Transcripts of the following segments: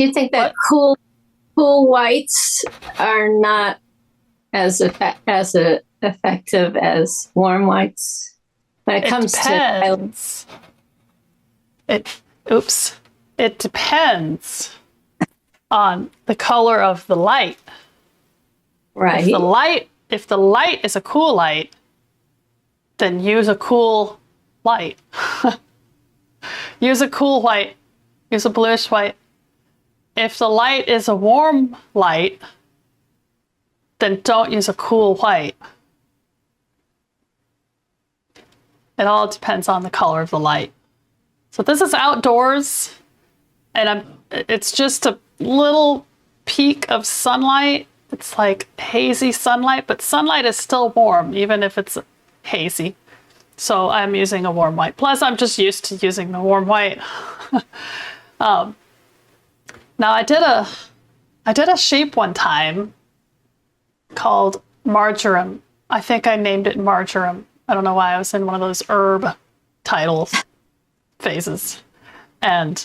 Do you think that What? cool whites are not as effective as warm whites when it It comes to highlight? depends. It, oops. It depends on the color of the light. Right. If the light is a cool light, then use a cool light. Use a cool white. Use a bluish white. If the light is a warm light, then don't use a cool white. It all depends on the color of the light. So this is outdoors, and it's just a little peak of sunlight. It's like hazy sunlight, but sunlight is still warm, even if it's hazy. So I'm using a warm white. Plus, I'm just used to using the warm white. Now I did a shape one time called marjoram. I think I named it marjoram. I don't know why. I was in one of those herb titles phases. And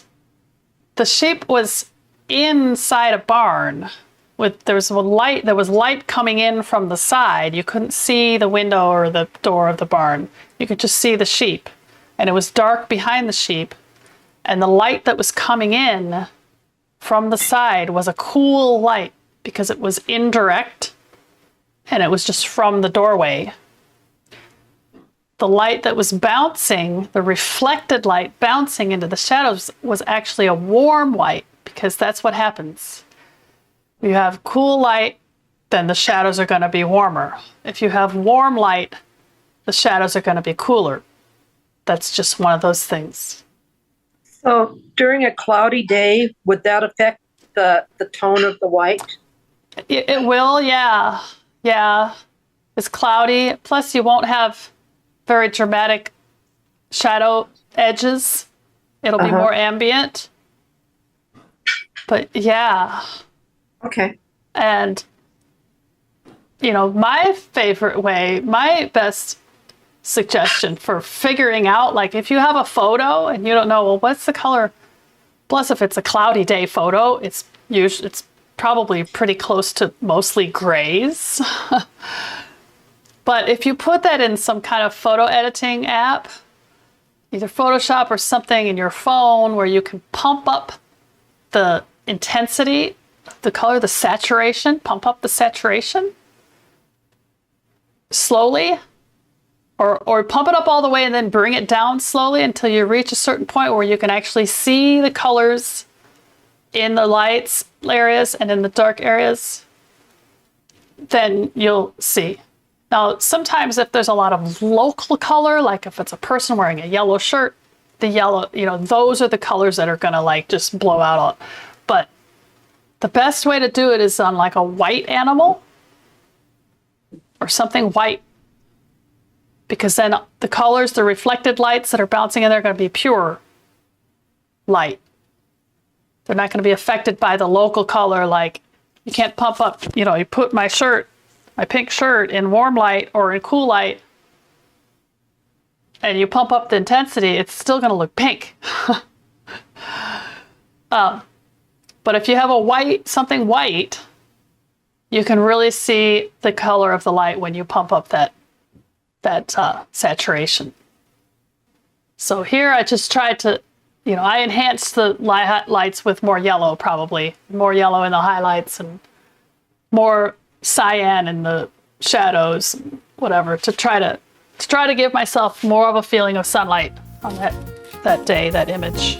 the shape was inside a barn there was light coming in from the side. You couldn't see the window or the door of the barn. You could just see the sheep. And it was dark behind the sheep. And the light that was coming in from the side was a cool light because it was indirect and it was just from the doorway. The light that was bouncing, the reflected light bouncing into the shadows, was actually a warm white, because that's what happens. If you have cool light, then the shadows are going to be warmer. If you have warm light, the shadows are going to be cooler. That's just one of those things. So during a cloudy day, would that affect the tone of the white? It will, yeah. Yeah. It's cloudy. Plus, you won't have very dramatic shadow edges. It'll be more ambient. But yeah. Okay. And, my favorite way, my best suggestion for figuring out, like if you have a photo and you don't know, well, what's the color? Plus, if it's a cloudy day photo, it's probably pretty close to mostly grays. But if you put that in some kind of photo editing app, either Photoshop or something in your phone where you can pump up the intensity, the color, the saturation, pump up the saturation slowly, or pump it up all the way and then bring it down slowly until you reach a certain point where you can actually see the colors in the lights areas and in the dark areas, then you'll see. Now, sometimes if there's a lot of local color, like if it's a person wearing a yellow shirt, the yellow, those are the colors that are gonna just blow out all. But the best way to do it is on like a white animal or something white, because then the colors, the reflected lights that are bouncing in there are gonna be pure light. They're not gonna be affected by the local color. Like you can't pump up, you put my pink shirt in warm light or in cool light, and you pump up the intensity, it's still going to look pink. But if you have something white, you can really see the color of the light when you pump up that saturation. So here I just tried to, I enhanced the lights with more yellow, probably more yellow in the highlights and more cyan in the shadows, whatever, to try to give myself more of a feeling of sunlight on that day, that image.